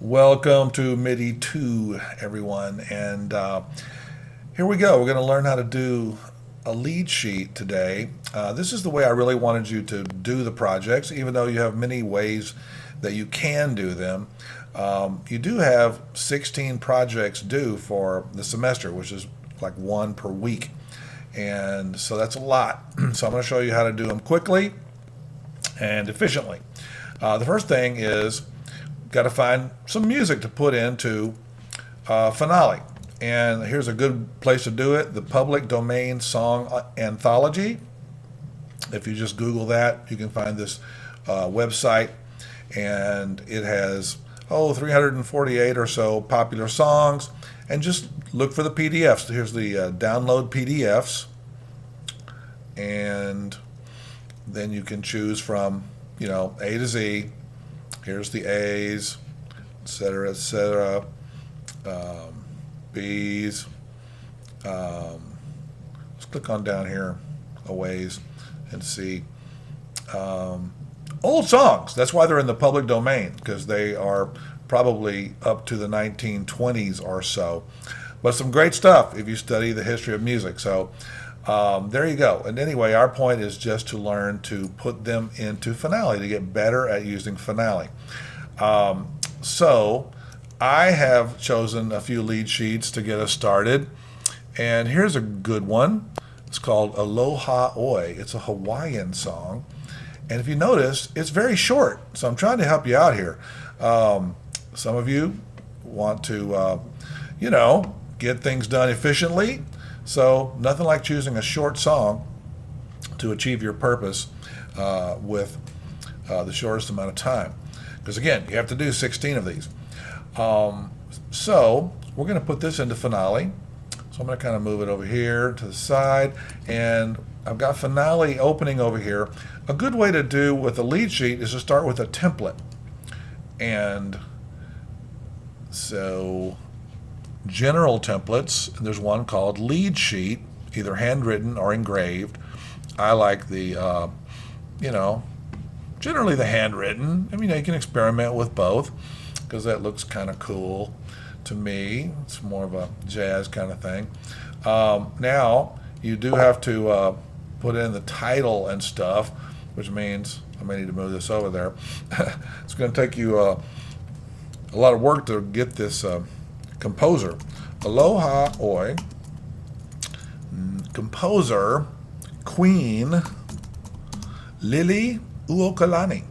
Welcome to MIDI 2, everyone. And here we go. We're going to learn how to do a lead sheet today. This is the way I really wanted you to do the projects, even though you have many ways that you can do them. You do have 16 projects due for the semester, which is like one per week. And so that's a lot. So I'm going to show you how to do them quickly and efficiently. The first thing is got to find some music to put into Finale. And here's a good place to do it, the public domain song Anthology. If you just Google that, you can find this website, and it has 348 or so popular songs, and just look for the PDFs. Here's the download PDFs, and then you can choose from A to Z. Here's the A's, etc., etc. B's. Let's click on down here a ways and see. Old songs. That's why they're in the public domain, because they are probably up to the 1920s or so. But some great stuff if you study the history of music. So there you go. And anyway, our point is just to learn to put them into Finale, to get better at using Finale. So I have chosen a few lead sheets to get us started. And here's a good one. It's called Aloha Oe. It's a Hawaiian song. And if you notice, it's very short. So I'm trying to help you out here. Some of you want to, get things done efficiently. So nothing like choosing a short song to achieve your purpose with the shortest amount of time. Because again, you have to do 16 of these. So we're going to put this into Finale. So I'm going to kind of move it over here to the side. And I've got Finale opening over here. A good way to do with a lead sheet is to start with a template. And so general templates, there's one called lead sheet, either handwritten or engraved. I like the, generally the handwritten. I mean, you can experiment with both because that looks kind of cool to me. It's more of a jazz kind of thing. Now, you do have to put in the title and stuff, which means I may need to move this over there. It's going to take you a lot of work to get this composer. Aloha Oe, composer, Queen Lili Uokalani.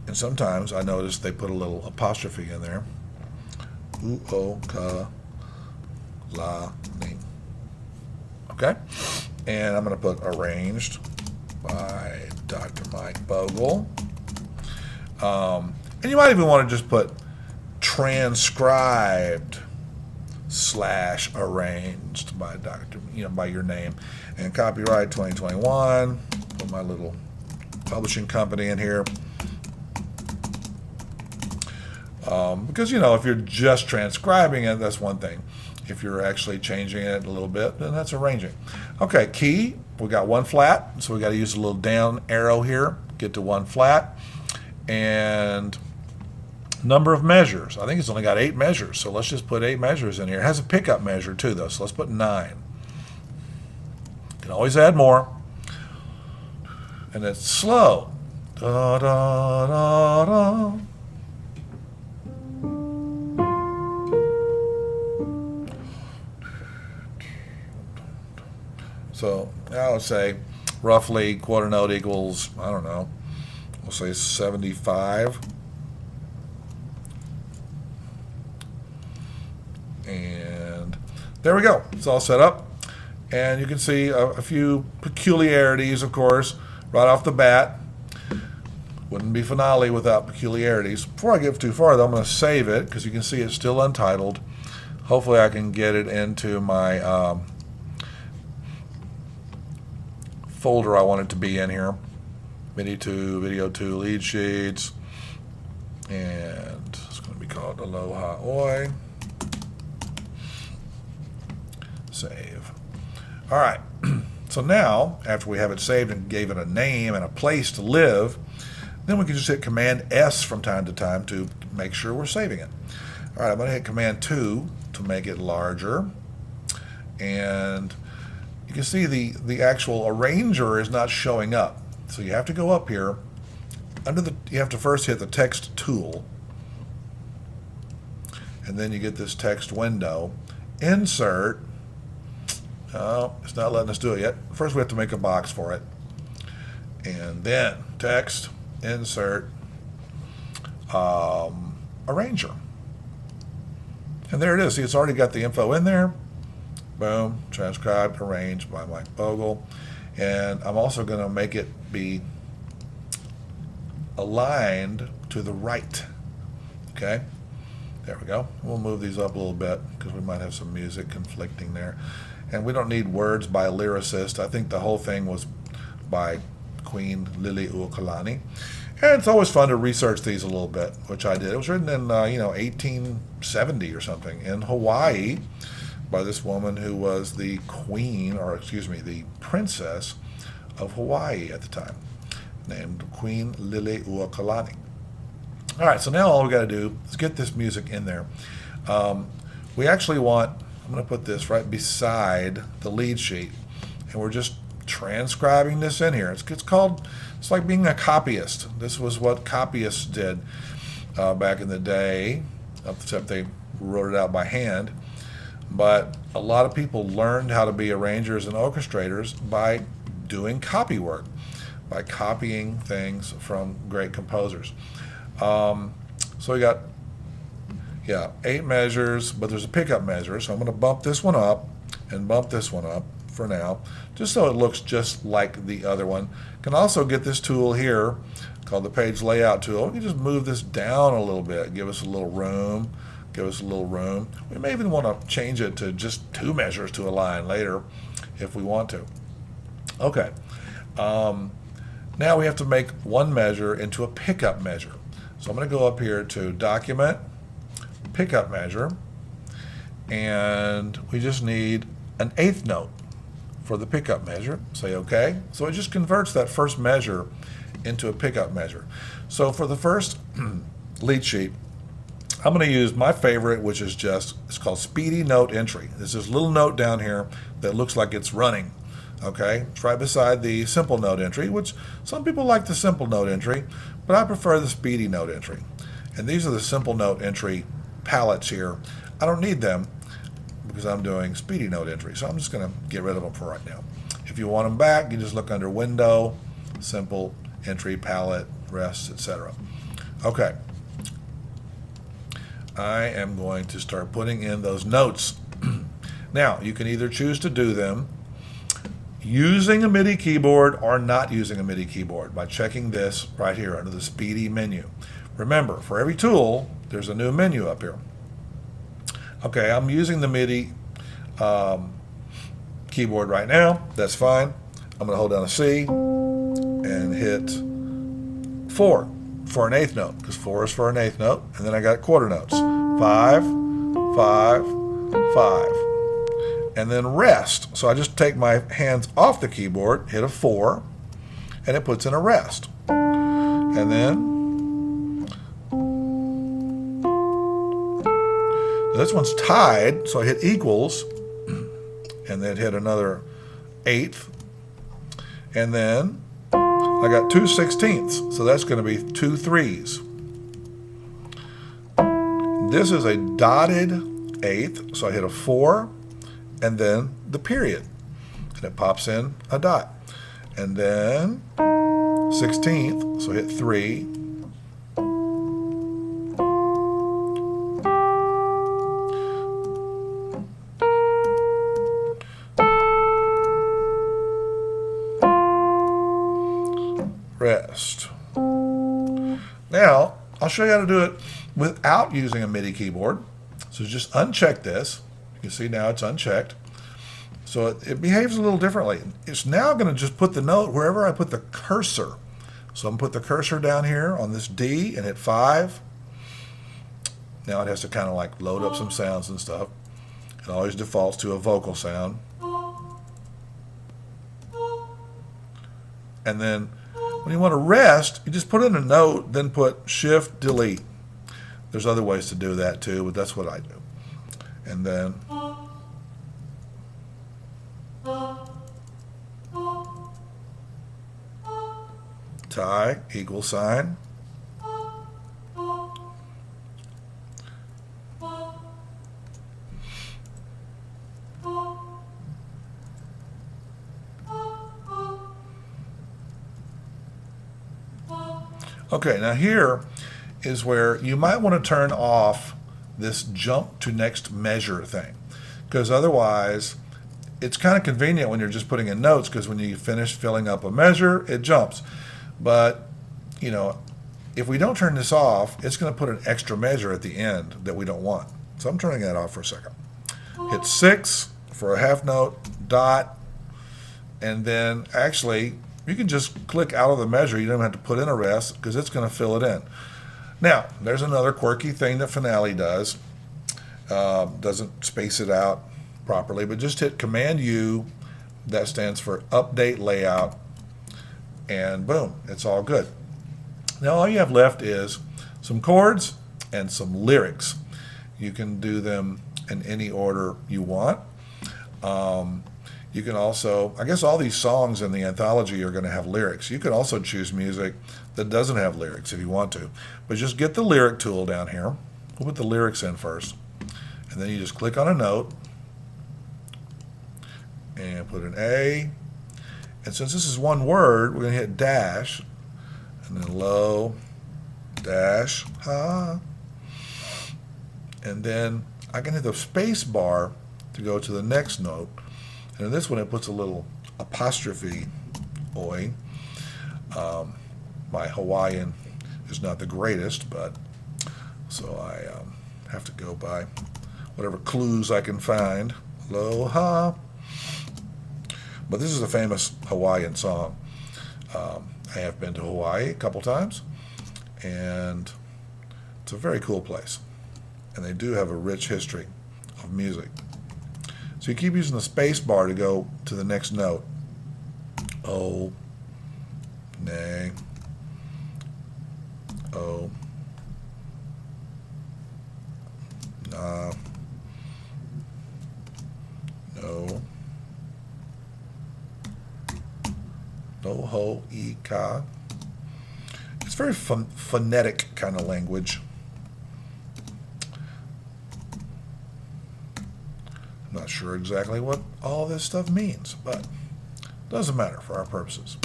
And sometimes I notice they put a little apostrophe in there. Uokalani. Okay? And I'm going to put arranged by Dr. Mike Bogle. And you might even want to just put transcribed / arranged by by your name. And copyright 2021. Put my little publishing company in here. Because, if you're just transcribing it, that's one thing. If you're actually changing it a little bit, then that's arranging. Okay, key, we got one flat, so we got to use a little down arrow here, get to one flat. And number of measures, I think it's only got 8 measures, so let's just put 8 measures in here. It has a pickup measure too, though, so let's put 9. You can always add more. And it's slow. Da, da, da, da. So I would say roughly quarter note equals, I don't know, we'll say 75. And there we go. It's all set up. And you can see a few peculiarities, of course, right off the bat. Wouldn't be Finale without peculiarities. Before I get too far, though, I'm going to save it because you can see it's still untitled. Hopefully I can get it into my folder I want it to be in here. MIDI 2, Video 2, lead sheets. And it's going to be called Aloha Oe. Save. All right. So now, after we have it saved and gave it a name and a place to live, Then we can just hit Command S from time to time to make sure we're saving it. All right, I'm going to hit Command 2 to make it larger. And you can see the actual arranger is not showing up. So you have to go up here. You have to first hit the text tool. And then you get this text window. Insert. Oh, it's not letting us do it yet. First we have to make a box for it. And then text, insert, arranger. And there it is. See, it's already got the info in there. Boom, transcribed, arranged by Mike Bogle. And I'm also going to make it be aligned to the right. Okay, there we go. We'll move these up a little bit because we might have some music conflicting there. And we don't need words by a lyricist. I think the whole thing was by Queen Lili Uokalani. And it's always fun to research these a little bit, which I did. It was written in 1870 or something in Hawaii by this woman who was the queen, or excuse me, the princess of Hawaii at the time, named Queen Lili Uokalani. All right, so now all we got to do is get this music in there. We actually want, I'm going to put this right beside the lead sheet, and we're just transcribing this in here. It's like being a copyist. This was what copyists did back in the day, except they wrote it out by hand. But a lot of people learned how to be arrangers and orchestrators by doing copy work, by copying things from great composers. So we got 8 measures, but there's a pickup measure, so I'm going to bump this one up and bump this one up for now, just so it looks just like the other one. Can also get this tool here called the page layout tool. We can just move this down a little bit, give us a little room. We may even want to change it to just 2 measures to align later if we want to. Okay, now we have to make one measure into a pickup measure. So I'm going to go up here to Document, Pickup Measure, and we just need an 1/8 note for the pickup measure. Say OK. So it just converts that first measure into a pickup measure. So for the first lead sheet, I'm going to use my favorite, which is it's called Speedy Note Entry. There's this little note down here that looks like it's running. Okay, it's right beside the simple note entry, which some people like the simple note entry, but I prefer the Speedy Note Entry. And these are the simple note entry palettes here. I don't need them because I'm doing Speedy Note Entry, so I'm just going to get rid of them for right now. If you want them back, you just look under Window, Simple Entry, Palette, Rest, etc. Okay. I am going to start putting in those notes. Now, you can either choose to do them using a MIDI keyboard or not using a MIDI keyboard by checking this right here under the Speedy menu. Remember, for every tool, there's a new menu up here. Okay, I'm using the MIDI keyboard right now. That's fine. I'm going to hold down a C and hit 4 for an 1/8 note, because 4 is for an 1/8 note, and then I got quarter notes. 5, 5, 5. And then rest. So I just take my hands off the keyboard, hit a 4, and it puts in a rest. And then this one's tied, so I hit equals, and then hit another 1/8, and then I got 2/16, so that's going to be 2 3s. This is a dotted 1/8, so I hit a 4, and then the period, and it pops in a dot. And then 16th, so hit 3, rest. Now, I'll show you how to do it without using a MIDI keyboard. So just uncheck this. You can see now it's unchecked. So it behaves a little differently. It's now going to just put the note wherever I put the cursor. So I'm going to put the cursor down here on this D and hit 5. Now it has to kind of like load up some sounds and stuff. It always defaults to a vocal sound. And then When you want to rest, you just put in a note, then put Shift Delete. There's other ways to do that too, but that's what I do. And then tie equal sign. Okay, now here is where you might want to turn off this jump to next measure thing, because otherwise it's kind of convenient when you're just putting in notes, because when you finish filling up a measure, it jumps. But, you know, if we don't turn this off, it's going to put an extra measure at the end that we don't want. So I'm turning that off for a second. Hit 6 for a half note, dot, and then actually you can just click out of the measure. You don't have to put in a rest because it's going to fill it in. Now, there's another quirky thing that Finale does. Doesn't space it out properly, but just hit Command U. That stands for Update Layout. And boom, it's all good. Now all you have left is some chords and some lyrics. You can do them in any order you want. You can also, I guess all these songs in the anthology are going to have lyrics. You can also choose music that doesn't have lyrics if you want to. But just get the lyric tool down here. We'll put the lyrics in first. And then you just click on a note and put an A. And since this is one word, we're going to hit dash and then low, dash, ha. And then I can hit the space bar to go to the next note. And in this one, it puts a little apostrophe Oe. My Hawaiian is not the greatest, but so I have to go by whatever clues I can find. Aloha. But this is a famous Hawaiian song. I have been to Hawaii a couple times, and it's a very cool place. And they do have a rich history of music. So you keep using the space bar to go to the next note. O, nay, O, na, no, no, ho, e, ka. It's very phonetic kind of language. I'm not sure exactly what all this stuff means, but it doesn't matter for our purposes.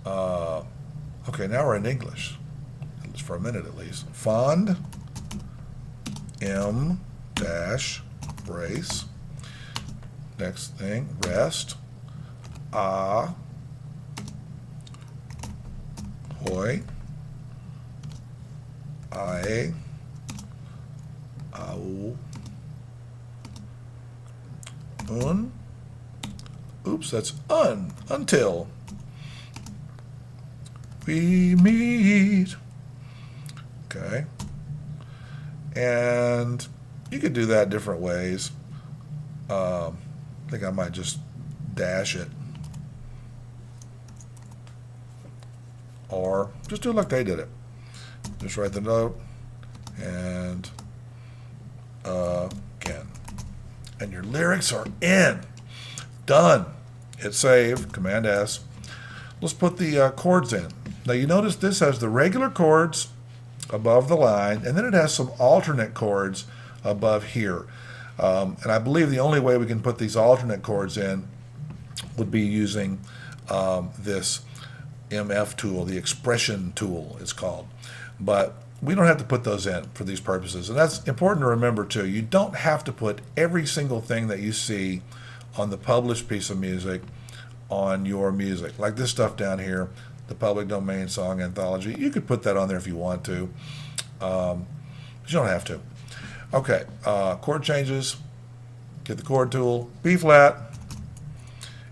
Okay, now we're in English, for a minute at least. Fond, M dash, brace. Next thing, rest. Ah, hoi, ae, au, un. Oops, that's until we meet. Okay. And you could do that different ways. I think I might just dash it. Or just do it like they did it. Just write the note and again. And your lyrics are in. Done. Hit save, Command S. Let's put the chords in. Now you notice this has the regular chords above the line, and then it has some alternate chords above here. And I believe the only way we can put these alternate chords in would be using this MF tool, the expression tool it's called. But we don't have to put those in for these purposes. And that's important to remember too. You don't have to put every single thing that you see on the published piece of music on your music. Like this stuff down here, the public domain song anthology. You could put that on there if you want to. But you don't have to. Okay, chord changes. Get the chord tool, B flat.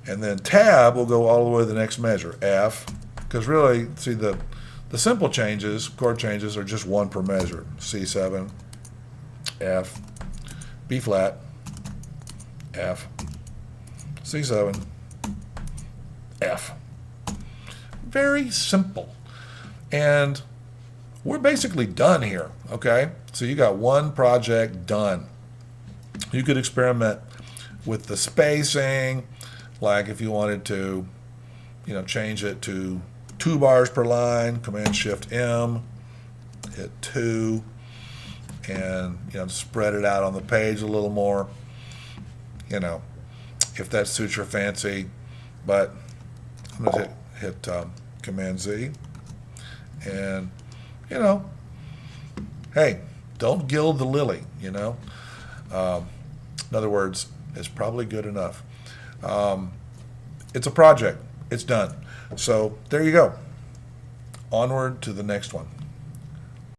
And then tab will go all the way to the next measure, F. Because really, see the simple changes, chord changes, are just one per measure. C7, F, B flat, F, C7, F. very simple. And we're basically done here, okay? So you got one project done. You could experiment with the spacing, like if you wanted to, change it to 2 bars per line, Command-Shift-M, hit 2, and, spread it out on the page a little more, if that suits your fancy. But I'm going to hit Command-Z, and, hey, don't gild the lily, in other words, it's probably good enough. It's a project. It's done. So there you go. Onward to the next one.